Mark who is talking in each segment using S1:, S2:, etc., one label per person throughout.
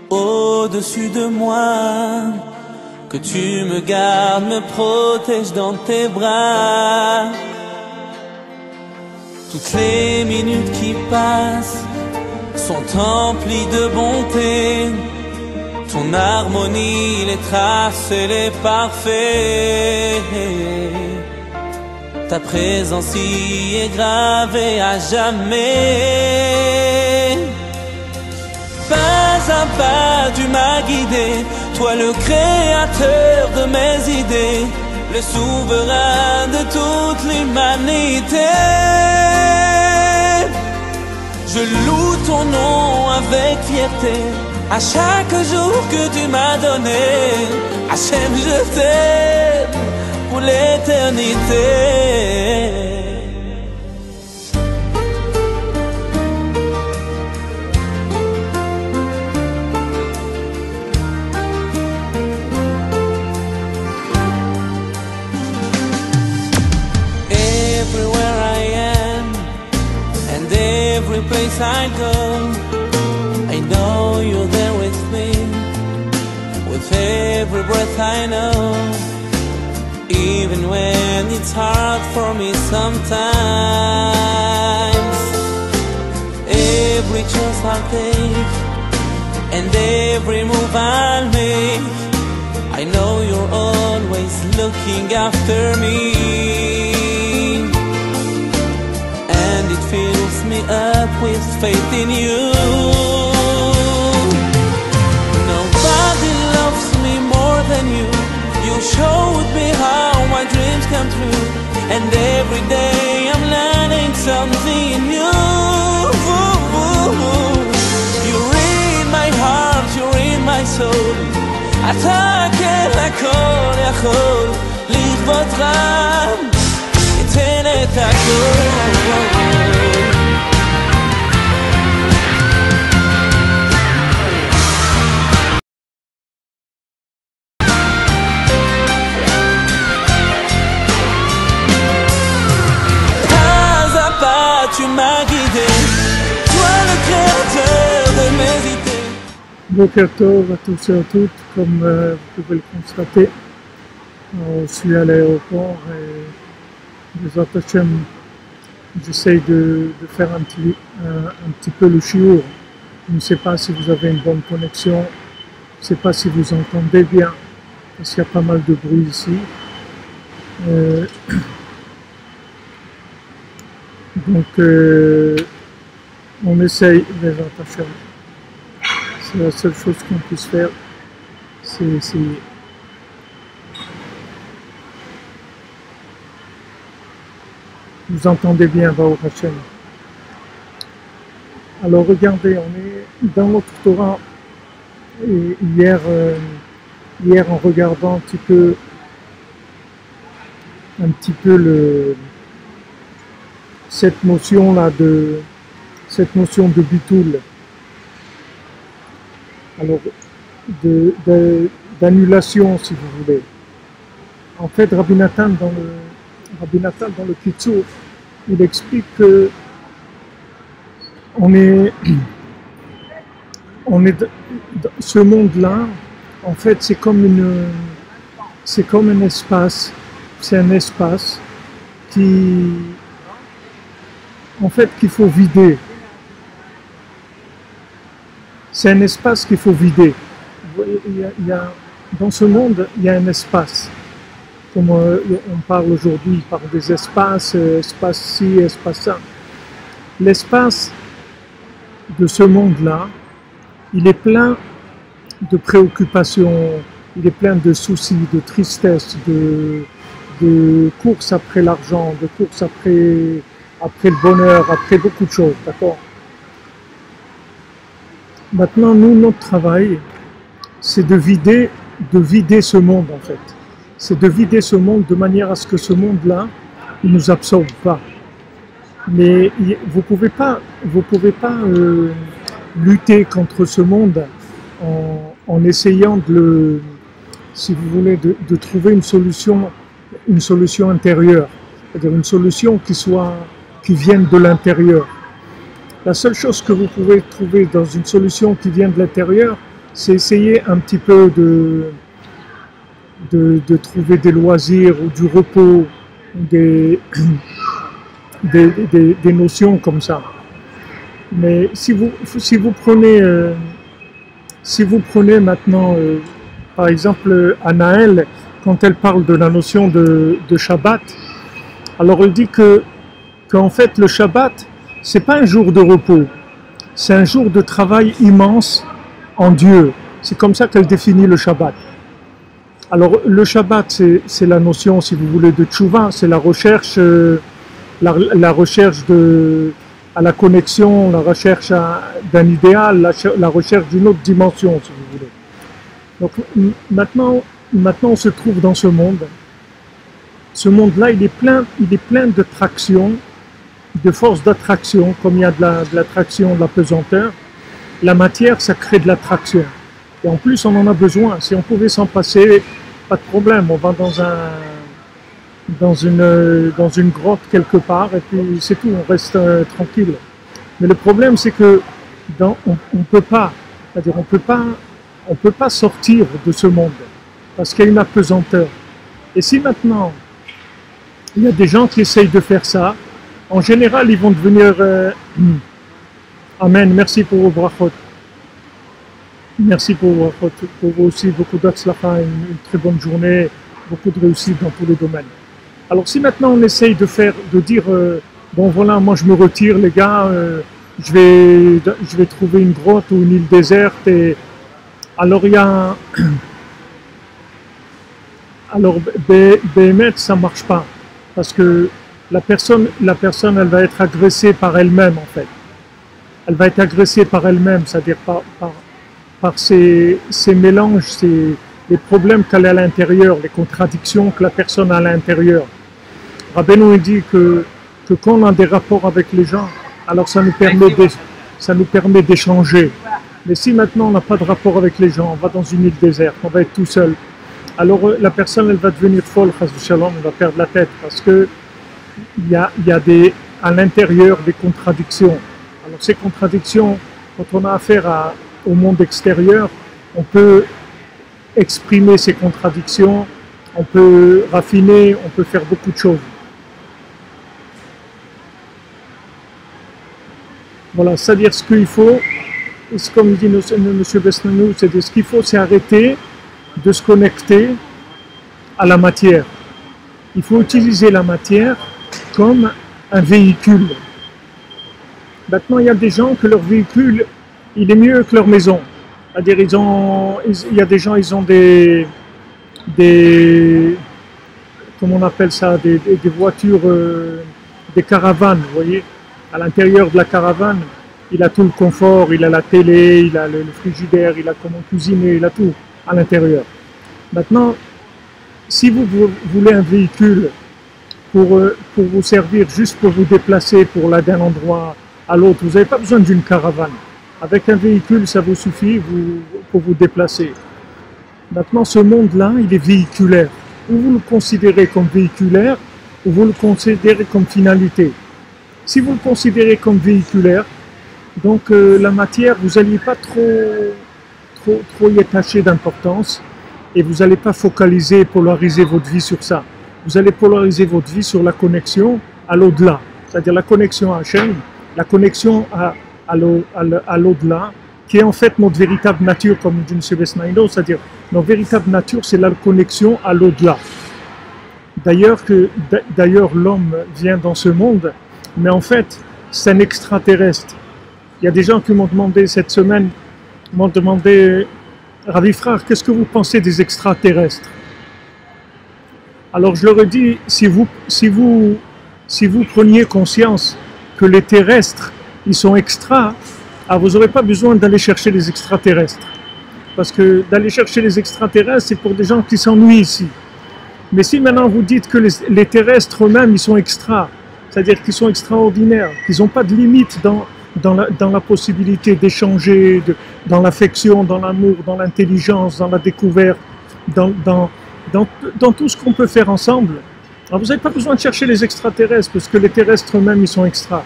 S1: Au-dessus de moi, que tu me gardes, me protèges dans tes bras. Toutes les minutes qui passent sont emplies de bonté. Ton harmonie, les traces, elle est parfaite. Ta présence y est gravée à jamais. Pas à pas tu m'as guidé, toi le créateur de mes idées, le souverain de toute l'humanité. Je loue ton nom avec fierté, à chaque jour que tu m'as donné. Hachem, je t'aime pour l'éternité. Everywhere I am and every place I go, I know you're there with me. With every breath I know, even when it's hard for me sometimes. Every choice I'll take and every move I'll make, I know you're always looking after me. And it fills me up with faith in you. Nobody loves me more than you. You showed me how my dreams come true. And every day I'm learning something new. You're in my heart, you're in my soul. אתה כן הכל יכול, לכבודך אתן את הכל. Tu m'as guidé, toi le créateur de mes idées.
S2: Boker Tov à tous et à toutes, comme vous pouvez le constater, je suis à l'aéroport et Bezrat Hashem, j'essaye de faire un petit peu le shiur. Je ne sais pas si vous avez une bonne connexion, je ne sais pas si vous entendez bien, parce qu'il y a pas mal de bruit ici. Donc, on essaye Bezrat Hashem. C'est la seule chose qu'on puisse faire, c'est essayer. Vous entendez bien, Baruch Hashem. Alors regardez, on est dans notre Torah, et hier en regardant un petit peu cette notion de bitoul. Alors, d'annulation, si vous voulez. En fait, Rabbi Nathan, dans le Kitsour, il explique que ce monde-là, en fait, c'est comme un espace, c'est un espace qu'il faut vider. C'est un espace qu'il faut vider. Dans ce monde, il y a un espace. Comme on parle aujourd'hui, il parle des espaces, espace ci, espace ça. L'espace de ce monde-là, il est plein de préoccupations, il est plein de soucis, de tristesse, de course après l'argent, de course après le bonheur, après beaucoup de choses, d'accord? Maintenant, nous, notre travail, c'est de vider ce monde, en fait. C'est de vider ce monde de manière à ce que ce monde-là, il ne nous absorbe pas. Mais vous pouvez pas lutter contre ce monde en essayant si vous voulez, de trouver une solution intérieure. C'est-à-dire une solution qui vienne de l'intérieur. La seule chose que vous pouvez trouver dans une solution qui vient de l'intérieur, c'est essayer un petit peu de trouver des loisirs ou du repos, des notions comme ça. Mais si vous prenez maintenant, par exemple, Anaël, quand elle parle de la notion de Shabbat, alors elle dit qu'en fait le Shabbat, c'est pas un jour de repos, c'est un jour de travail immense en Dieu. C'est comme ça qu'elle définit le Shabbat. Alors le Shabbat, c'est la notion, si vous voulez, de Tchouva, c'est la recherche, la recherche à la connexion, la recherche d'un idéal, la recherche d'une autre dimension, si vous voulez. Donc maintenant on se trouve dans ce monde. Ce monde-là, il est plein de traction, de force d'attraction, comme il y a de l'attraction, de la pesanteur. La matière, ça crée de l'attraction. Et en plus, on en a besoin. Si on pouvait s'en passer, pas de problème. On va dans une grotte quelque part et puis c'est tout, on reste tranquille. Mais le problème, c'est que on peut pas, c'est-à-dire on peut pas sortir de ce monde parce qu'il y a une apesanteur. Et si maintenant il y a des gens qui essayent de faire ça, en général, ils vont devenir Amen. Merci pour vos brachot. Merci pour vos brachot. Pour vous aussi, beaucoup d'atslacha, une très bonne journée, beaucoup de réussite dans tous les domaines. Alors si maintenant on essaye de dire bon voilà, moi je me retire les gars, je vais trouver une grotte ou une île déserte et alors il y a alors Béhémet ça marche pas parce que la personne elle va être agressée par elle-même en fait. Elle va être agressée par elle-même, c'est-à-dire par ses mélanges, les problèmes qu'elle a à l'intérieur, les contradictions que la personne a à l'intérieur. Rabbeinu dit que quand on a des rapports avec les gens, alors ça nous permet d'échanger. Mais si maintenant on n'a pas de rapport avec les gens, on va dans une île déserte, on va être tout seul, alors la personne elle va devenir folle, elle va perdre la tête parce que il y a à l'intérieur des contradictions. Alors ces contradictions, quand on a affaire au monde extérieur, on peut exprimer ces contradictions, on peut raffiner, on peut faire beaucoup de choses. Voilà, c'est-à-dire ce qu'il faut, comme dit M. Besnanou, c'est ce qu'il faut, c'est arrêter de se connecter à la matière. Il faut utiliser la matière comme un véhicule. Maintenant, il y a des gens que leur véhicule, il est mieux que leur maison. C'est-à-dire, il y a des gens, ils ont des comment on appelle ça, des voitures, des caravanes, vous voyez. À l'intérieur de la caravane, il a tout le confort, il a la télé, il a le frigidaire, il a comment cuisiner, il a tout à l'intérieur. Maintenant, si vous voulez un véhicule pour vous servir, juste pour vous déplacer, pour aller d'un endroit à l'autre, vous n'avez pas besoin d'une caravane. Avec un véhicule, ça vous suffit pour vous déplacer. Maintenant, ce monde-là, il est véhiculaire. Ou vous le considérez comme véhiculaire, ou vous le considérez comme finalité. Si vous le considérez comme véhiculaire, donc la matière, vous n'alliez pas trop y attacher d'importance et vous n'allez pas focaliser, polariser votre vie sur ça. Vous allez polariser votre vie sur la connexion à l'au-delà, c'est-à-dire la connexion à Hachem, la connexion à l'au-delà, qui est en fait notre véritable nature, comme dit M. Besnaïno, c'est-à-dire notre véritable nature, c'est la connexion à l'au-delà. D'ailleurs, l'homme vient dans ce monde, mais en fait, c'est un extraterrestre. Il y a des gens qui m'ont demandé cette semaine, Ravi Frère, qu'est-ce que vous pensez des extraterrestres? Alors je leur ai dit, si vous preniez conscience que les terrestres, ils sont extra, alors vous n'aurez pas besoin d'aller chercher les extraterrestres. Parce que d'aller chercher les extraterrestres, c'est pour des gens qui s'ennuient ici. Mais si maintenant vous dites que les terrestres eux-mêmes, ils sont extra, c'est-à-dire qu'ils sont extraordinaires, qu'ils n'ont pas de limite dans la possibilité d'échanger, dans l'affection, dans l'amour, dans l'intelligence, dans la découverte, dans tout ce qu'on peut faire ensemble. Alors vous n'avez pas besoin de chercher les extraterrestres, parce que les terrestres eux-mêmes, ils sont extra.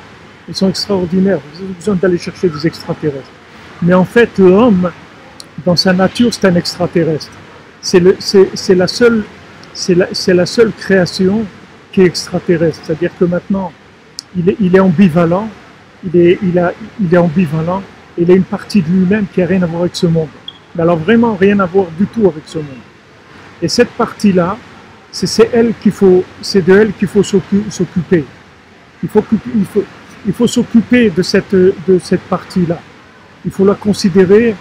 S2: Ils sont extraordinaires. Vous avez besoin d'aller chercher des extraterrestres. Mais en fait, l'homme, dans sa nature, c'est un extraterrestre. C'est la seule création qui est extraterrestre. C'est-à-dire que maintenant, il est ambivalent. Il est ambivalent. Il a une partie de lui-même qui n'a rien à voir avec ce monde. Mais alors vraiment rien à voir du tout avec ce monde. Et cette partie-là, c'est de elle qu'il faut s'occuper. Il faut s'occuper de cette partie-là. Il faut la considérer,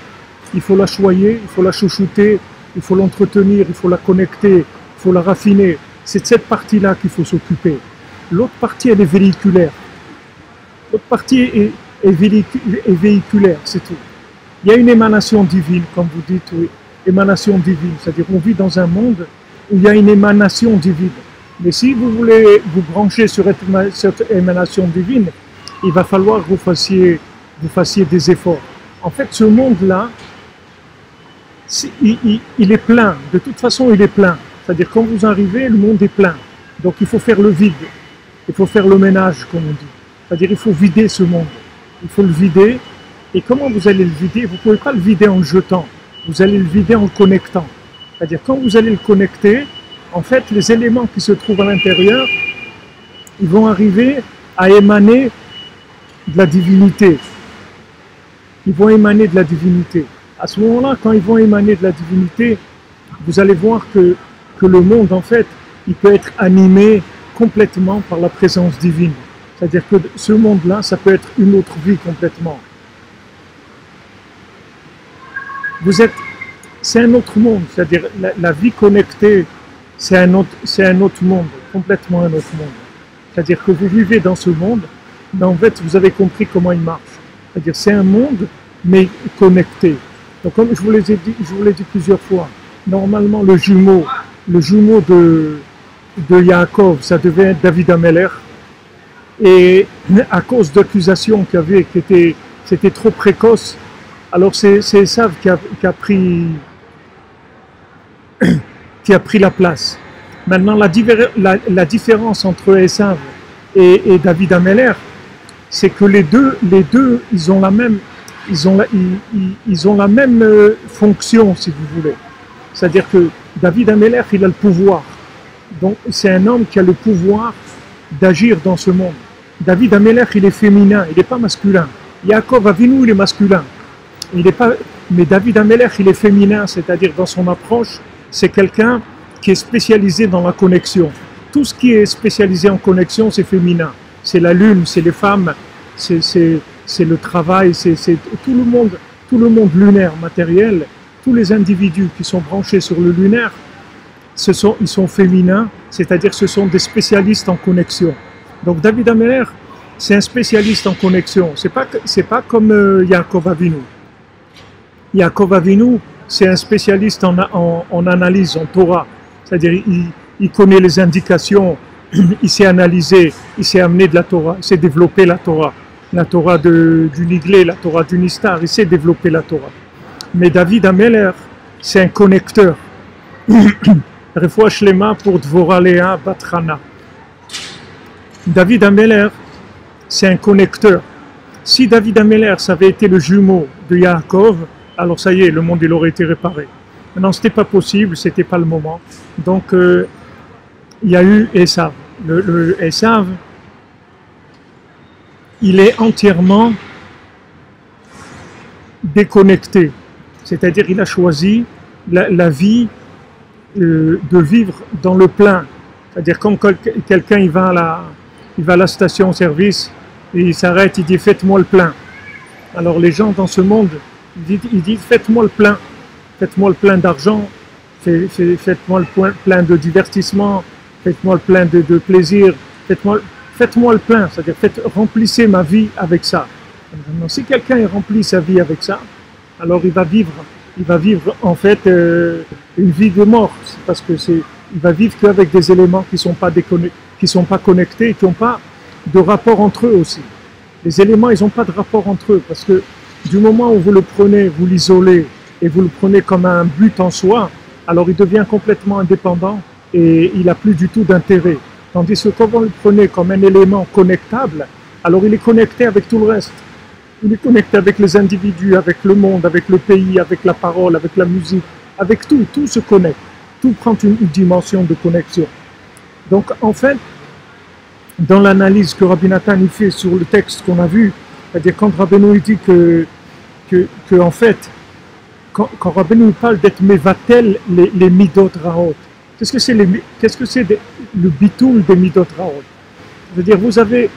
S2: il faut la choyer, il faut la chouchouter, il faut l'entretenir, il faut la connecter, il faut la raffiner. C'est de cette partie-là qu'il faut s'occuper. L'autre partie, elle est véhiculaire. L'autre partie est véhiculaire, c'est tout. Il y a une émanation divine, comme vous dites, oui, émanation divine. C'est-à-dire qu'on vit dans un monde où il y a une émanation divine. Mais si vous voulez vous brancher sur cette émanation divine, il va falloir que vous fassiez des efforts. En fait, ce monde-là, il est plein. De toute façon, il est plein. C'est-à-dire, quand vous arrivez, le monde est plein. Donc, il faut faire le vide. Il faut faire le ménage, comme on dit. C'est-à-dire, il faut vider ce monde. Il faut le vider. Et comment vous allez le vider? Vous ne pouvez pas le vider en le jetant. Vous allez le vider en le connectant. C'est-à-dire, quand vous allez le connecter, en fait, les éléments qui se trouvent à l'intérieur, ils vont arriver à émaner de la divinité. Ils vont émaner de la divinité. À ce moment-là, quand ils vont émaner de la divinité, vous allez voir que le monde, en fait, il peut être animé complètement par la présence divine. C'est-à-dire que ce monde-là, ça peut être une autre vie complètement. C'est un autre monde, c'est-à-dire la vie connectée, c'est un autre monde, complètement un autre monde. C'est-à-dire que vous vivez dans ce monde, mais en fait, vous avez compris comment il marche. C'est-à-dire c'est un monde, mais connecté. Donc comme je vous l'ai dit plusieurs fois, normalement le jumeau de Yaakov, ça devait être David Ameller. Et à cause d'accusations qu'il y avait, c'était trop précoce, alors c'est Esav qui a pris la place. Maintenant, la différence entre Esav et David Ameller, c'est que les deux, ils ont la même fonction, si vous voulez. C'est-à-dire que David Ameller, il a le pouvoir. Donc, c'est un homme qui a le pouvoir d'agir dans ce monde. David Ameller, il est féminin, il n'est pas masculin. Yaakov Avinu, il est masculin. Mais David Ameller, il est féminin, c'est-à-dire dans son approche, c'est quelqu'un qui est spécialisé dans la connexion. Tout ce qui est spécialisé en connexion, c'est féminin. C'est la lune, c'est les femmes, c'est le travail, c'est tout le monde lunaire, matériel. Tous les individus qui sont branchés sur le lunaire, ils sont féminins, c'est-à-dire ce sont des spécialistes en connexion. Donc David Ameller, c'est un spécialiste en connexion. C'est pas comme Yaakov Avinu. Yaakov Avinu, c'est un spécialiste en analyse, en Torah. C'est-à-dire il connaît les indications, il sait analyser, il sait amener de la Torah, il sait développer la Torah du Niglé, la Torah du Nistar, il sait développer la Torah. Mais David Ameller, c'est un connecteur. Refoua Shlema pour Dvorah Léa Batrana. David Ameller, c'est un connecteur. Si David Ameller, ça avait été le jumeau de Yaakov, alors ça y est, le monde il aurait été réparé. Maintenant, ce n'était pas possible, ce n'était pas le moment. Donc, il y a eu Esav. Le Esav, il est entièrement déconnecté. C'est-à-dire, il a choisi la vie de vivre dans le plein. C'est-à-dire, comme quelqu'un il va à la station-service, et il s'arrête, il dit « faites-moi le plein ». Alors les gens dans ce monde, ils disent « faites-moi le plein d'argent, faites-moi le plein de divertissement, faites-moi le plein de plaisir, faites-moi le plein », c'est-à-dire remplissez ma vie avec ça. Donc, si quelqu'un remplit sa vie avec ça, alors il va vivre en fait une vie de mort, parce que il va vivre qu'avec des éléments qui sont pas connectés, qui n'ont pas de rapport entre eux aussi. Les éléments, ils n'ont pas de rapport entre eux, parce que du moment où vous le prenez, vous l'isolez, et vous le prenez comme un but en soi, alors il devient complètement indépendant, et il n'a plus du tout d'intérêt. Tandis que quand vous le prenez comme un élément connectable, Alors il est connecté avec tout le reste. Il est connecté avec les individus, avec le monde, avec le pays, avec la parole, avec la musique, avec tout. Tout se connecte. Tout prend une dimension de connexion. Donc en fait, dans l'analyse que Rabbi Nathan y fait sur le texte qu'on a vu, c'est-à-dire quand Rabbeinu dit que en fait, quand Rabbeinu parle d'être mevatel les midot raot, qu'est-ce que c'est le bitoul des midot raot? C'est-à-dire vous avez,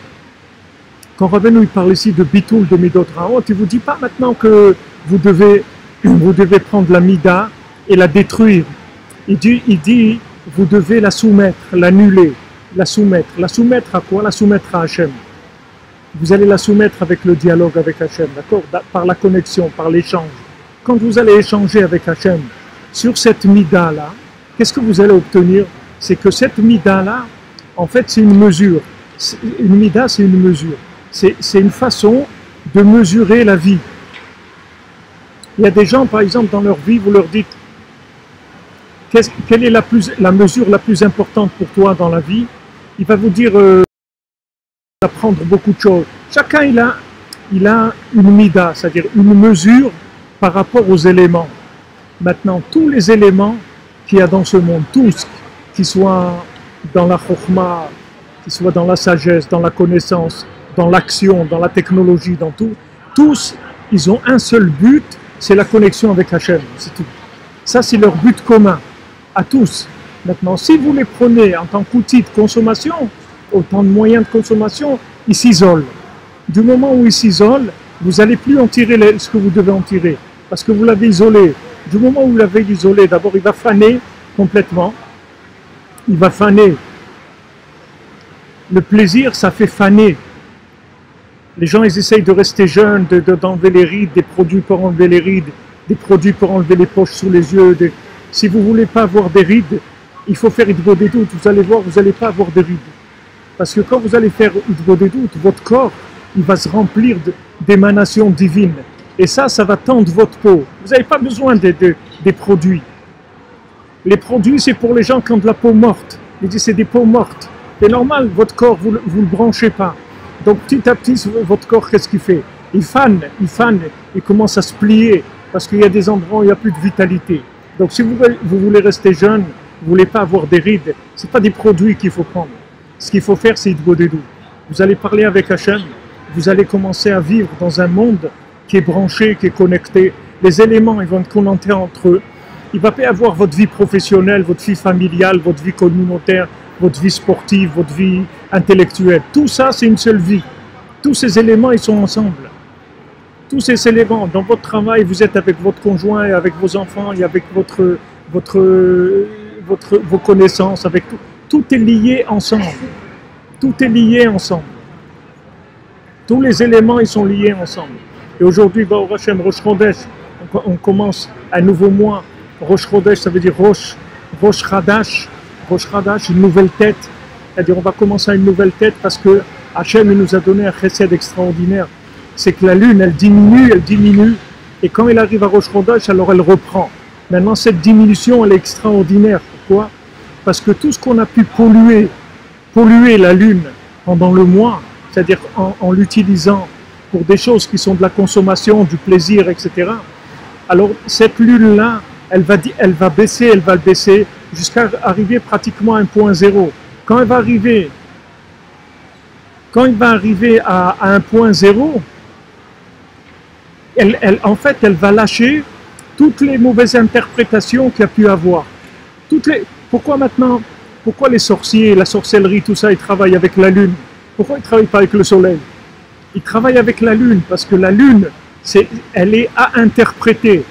S2: quand Rabbeinu parle ici de bitoul de midot raot, il ne vous dit pas maintenant que vous devez prendre la mida et la détruire. Il dit vous devez la soumettre, l'annuler, la soumettre. La soumettre à quoi? La soumettre à Hachem. Vous allez la soumettre avec le dialogue avec Hachem, d'accord? Par la connexion, par l'échange. Quand vous allez échanger avec Hachem sur cette mida-là, qu'est-ce que vous allez obtenir? C'est que cette mida-là, en fait, c'est une mesure. Une mida, c'est une mesure. C'est une façon de mesurer la vie. Il y a des gens, par exemple, dans leur vie, vous leur dites quelle est la mesure la plus importante pour toi dans la vie? Il va vous dire apprendre beaucoup de choses. Chacun il a une mida, c'est-à-dire une mesure par rapport aux éléments. Maintenant, tous les éléments qu'il y a dans ce monde, tous, qu'ils soient dans la chokhma, qu'ils soient dans la sagesse, dans la connaissance, dans l'action, dans la technologie, dans tout, tous, ils ont un seul but, c'est la connexion avec Hachem, c'est tout. Ça, c'est leur but commun, à tous. Maintenant, si vous les prenez en tant qu'outil de consommation, autant de moyens de consommation, ils s'isolent. Du moment où ils s'isolent, vous n'allez plus en tirer ce que vous devez en tirer, parce que vous l'avez isolé. Du moment où vous l'avez isolé, d'abord il va faner complètement, il va faner. Le plaisir, ça fait faner. Les gens, ils essayent de rester jeunes, d'enlever les rides, des produits pour enlever les rides, des produits pour enlever les poches sous les yeux. Si vous ne voulez pas avoir des rides, il faut faire Hitbodedut. Vous allez voir, vous n'allez pas avoir de rides. Parce que quand vous allez faire Hitbodedut, votre corps, il va se remplir d'émanations divines. Et ça va tendre votre peau. Vous n'avez pas besoin des produits. Les produits, c'est pour les gens qui ont de la peau morte. Il dit c'est des peaux mortes. C'est normal, votre corps, vous ne le branchez pas. Donc petit à petit, votre corps, qu'est-ce qu'il fait? Il fane, il commence à se plier. Parce qu'il y a des endroits où il n'y a plus de vitalité. Donc si vous voulez rester jeune, vous ne voulez pas avoir des rides, ce n'est pas des produits qu'il faut prendre. Ce qu'il faut faire, c'est Hitbodedut. Vous allez parler avec Hachem, vous allez commencer à vivre dans un monde qui est branché, qui est connecté. Les éléments, ils vont être connectés entre eux. Il ne va pas y avoir votre vie professionnelle, votre vie familiale, votre vie communautaire, votre vie sportive, votre vie intellectuelle. Tout ça, c'est une seule vie. Tous ces éléments, ils sont ensemble. Tous ces éléments, dans votre travail, vous êtes avec votre conjoint, et avec vos enfants, et avec vos connaissances, avec tout. Tout est lié ensemble. Tout est lié ensemble. Tous les éléments, ils sont liés ensemble. Et aujourd'hui, Baruch Hashem, Rosh Chodesh, on commence un nouveau mois. Rosh Chodesh, ça veut dire Rosh Chadash. Rosh Chadash, une nouvelle tête. C'est-à-dire, on va commencer à une nouvelle tête parce que Hachem, il nous a donné un chesed extraordinaire. C'est que la lune, elle diminue. Et quand elle arrive à Rosh Chodesh, alors elle reprend. Maintenant, cette diminution, elle est extraordinaire. Pourquoi? Parce que tout ce qu'on a pu polluer la lune pendant le mois, c'est-à-dire en l'utilisant pour des choses qui sont de la consommation, du plaisir, etc. Alors cette lune-là, elle va baisser jusqu'à arriver pratiquement à 1.0. Quand elle va arriver à 1.0, en fait, elle va lâcher toutes les mauvaises interprétations qu'il y a pu avoir. Pourquoi les sorciers, la sorcellerie, tout ça, ils travaillent avec la lune? Pourquoi ils ne travaillent pas avec le soleil? Ils travaillent avec la lune, parce que la lune, elle est à interpréter.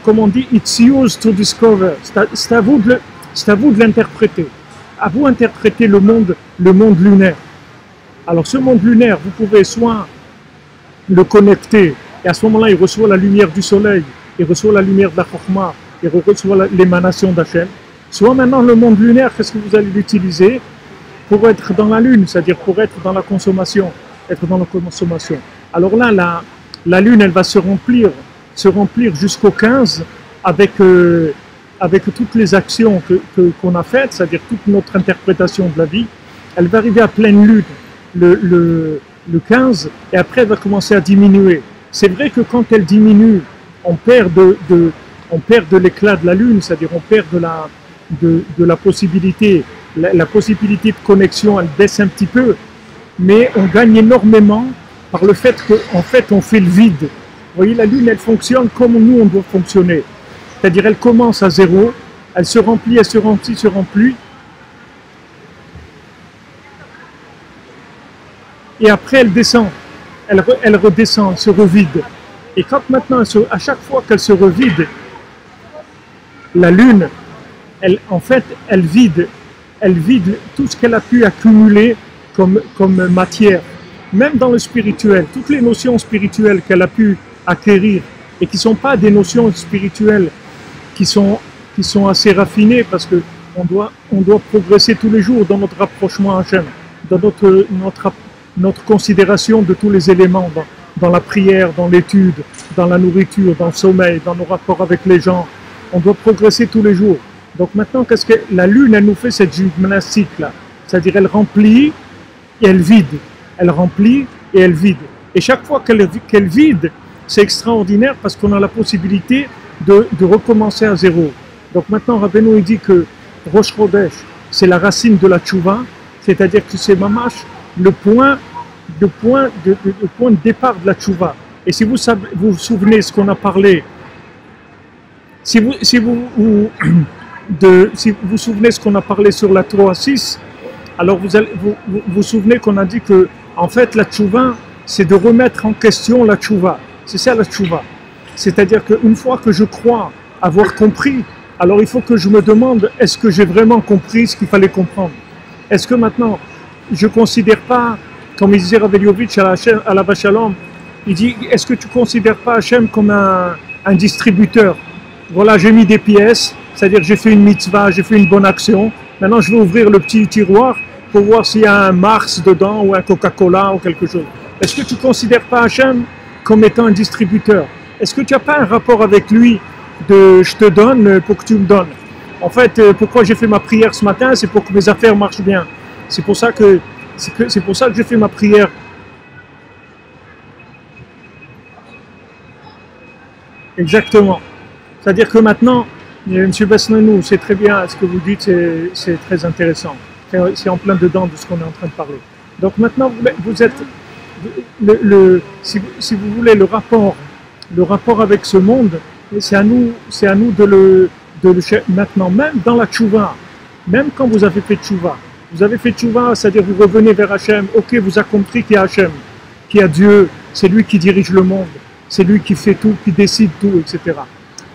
S2: Comme on dit, it's yours to discover. C'est à vous de l'interpréter. À vous d'interpréter le monde lunaire. Alors ce monde lunaire, vous pouvez soit le connecter, et à ce moment-là, il reçoit la lumière du soleil, il reçoit la lumière de la Chokhma, il reçoit l'émanation d'Hachem. Soit maintenant le monde lunaire, qu'est-ce que vous allez l'utiliser pour être dans la lune, c'est-à-dire pour être dans la consommation, Alors là, la lune, elle va se remplir jusqu'au 15 avec toutes les actions qu'on a faites, c'est-à-dire toute notre interprétation de la vie. elle va arriver à pleine lune le 15, et après elle va commencer à diminuer. C'est vrai que quand elle diminue, on perd de l'éclat de la lune, c'est-à-dire on perd de la possibilité, la possibilité de connexion, elle baisse un petit peu, mais on gagne énormément par le fait qu'en fait on fait le vide. Vous voyez, la lune elle fonctionne comme nous on doit fonctionner, c'est-à-dire elle commence à zéro, elle se remplit, elle se remplit, se remplit, et après elle descend, elle redescend, elle se revide. Et quand maintenant, à chaque fois qu'elle se revide, la lune, en fait, elle vide tout ce qu'elle a pu accumuler comme matière. Même dans le spirituel, toutes les notions spirituelles qu'elle a pu acquérir et qui ne sont pas des notions spirituelles qui sont assez raffinées, parce qu'on doit progresser tous les jours dans notre rapprochement à Hachem, dans notre considération de tous les éléments, dans la prière, dans l'étude, dans la nourriture, dans le sommeil, dans nos rapports avec les gens. On doit progresser tous les jours. Donc maintenant, qu'est-ce que la lune, elle nous fait cette gymnastique-là? C'est-à-dire, elle remplit et elle vide. Elle remplit et elle vide. Et chaque fois qu'elle vide, c'est extraordinaire parce qu'on a la possibilité de recommencer à zéro. Donc maintenant, Rabbeinu dit que Rosh Chodesh, c'est la racine de la tchouva, c'est-à-dire que c'est mamash le point de départ de la tchouva. Et si vous vous souvenez ce qu'on a parlé, si vous vous souvenez ce qu'on a parlé sur la Torah 6, alors vous souvenez qu'on a dit que en fait la tchouva, c'est de remettre en question la tchouva. C'est ça la tchouva. C'est-à-dire qu'une fois que je crois avoir compris, alors il faut que je me demande, est-ce que j'ai vraiment compris ce qu'il fallait comprendre? Est-ce que maintenant, je ne considère pas, comme il disait Raveliovitch à la Vachalom, il dit, est-ce que tu ne considères pas Hachem comme un distributeur? Voilà, j'ai mis des pièces, c'est-à-dire j'ai fait une mitzvah, j'ai fait une bonne action, maintenant je vais ouvrir le petit tiroir pour voir s'il y a un Mars dedans ou un Coca-Cola ou quelque chose. Est-ce que tu ne considères pas Hachem comme étant un distributeur? Est-ce que tu n'as pas un rapport avec lui de je te donne pour que tu me donnes? En fait, pourquoi j'ai fait ma prière ce matin? C'est pour que mes affaires marchent bien. C'est pour ça que j'ai fait ma prière. Exactement. C'est-à-dire que maintenant, M. Besnanou, c'est très bien ce que vous dites, c'est très intéressant. C'est en plein dedans de ce qu'on est en train de parler. Donc maintenant, vous êtes, si vous voulez, le rapport avec ce monde, c'est à nous de le maintenant, même dans la tchouva, même quand vous avez fait tchouva, c'est-à-dire vous revenez vers Hachem, ok, vous avez compris qu'il y a Hachem, qu'il y a Dieu, c'est lui qui dirige le monde, c'est lui qui fait tout, qui décide tout, etc.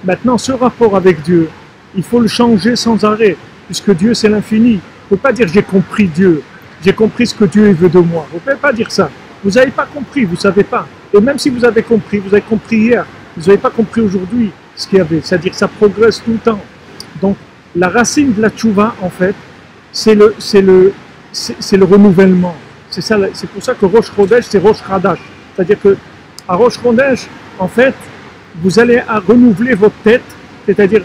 S2: Maintenant, ce rapport avec Dieu, il faut le changer sans arrêt, puisque Dieu c'est l'infini. Vous ne pouvez pas dire j'ai compris Dieu, j'ai compris ce que Dieu veut de moi. Vous ne pouvez pas dire ça. Vous n'avez pas compris, vous ne savez pas. Et même si vous avez compris hier, vous n'avez pas compris aujourd'hui ce qu'il y avait. C'est-à-dire que ça progresse tout le temps. Donc, la racine de la tchouva, en fait, c'est le renouvellement. C'est pour ça que Rosh Chodesh, c'est Rosh Chadash. C'est-à-dire que à Rosh Chodesh, en fait, vous allez à renouveler votre tête. C'est-à-dire,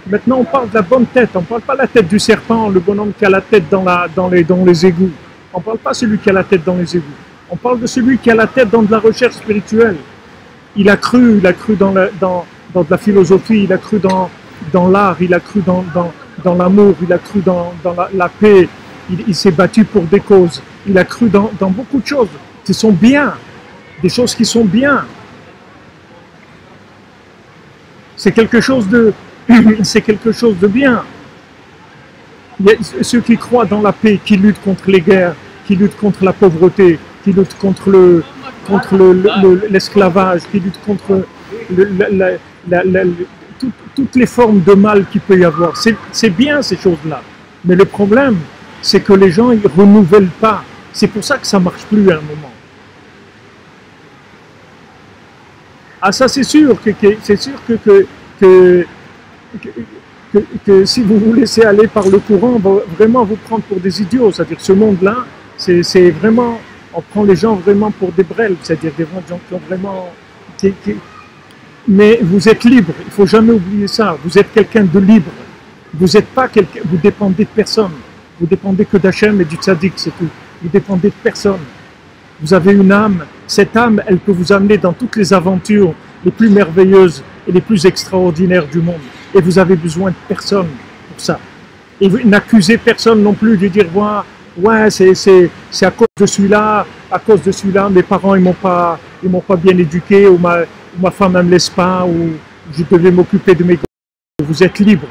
S2: maintenant, on parle de la bonne tête. On ne parle pas de la tête du serpent, le bonhomme qui a la tête dans les égouts. On ne parle pas de celui qui a la tête dans les égouts. On parle de celui qui a la tête dans de la recherche spirituelle. Il a cru dans de la philosophie, il a cru dans l'art, il a cru dans l'amour, il a cru dans la paix, il s'est battu pour des causes, il a cru dans beaucoup de choses qui sont bien, des choses qui sont bien. C'est quelque chose de bien. Il y a ceux qui croient dans la paix, qui luttent contre les guerres, qui luttent contre la pauvreté, qui luttent contre l'esclavage, qui luttent contre toutes les formes de mal qu'il peut y avoir. C'est bien ces choses-là. Mais le problème, c'est que les gens ne renouvellent pas. C'est pour ça que ça ne marche plus à un moment. Ah, ça c'est sûr que si vous vous laissez aller par le courant, on va vraiment vous prendre pour des idiots. C'est-à-dire ce monde-là, c'est vraiment, on prend les gens vraiment pour des brels, c'est-à-dire des gens qui ont vraiment... Mais vous êtes libre, il ne faut jamais oublier ça. Vous êtes quelqu'un de libre. Vous n'êtes pas quelqu'un, vous dépendez de personne. Vous dépendez que d'Hachem et du tzaddik, c'est tout. Vous dépendez de personne. Vous avez une âme. Cette âme, elle peut vous amener dans toutes les aventures les plus merveilleuses et les plus extraordinaires du monde. Et vous avez besoin de personne pour ça. Et vous n'accusez personne non plus de dire ouais, c'est à cause de celui-là, mes parents ils m'ont pas bien éduqué, ou ma femme ne me laisse pas, ou je devais m'occuper de mes gosses. Vous êtes libre.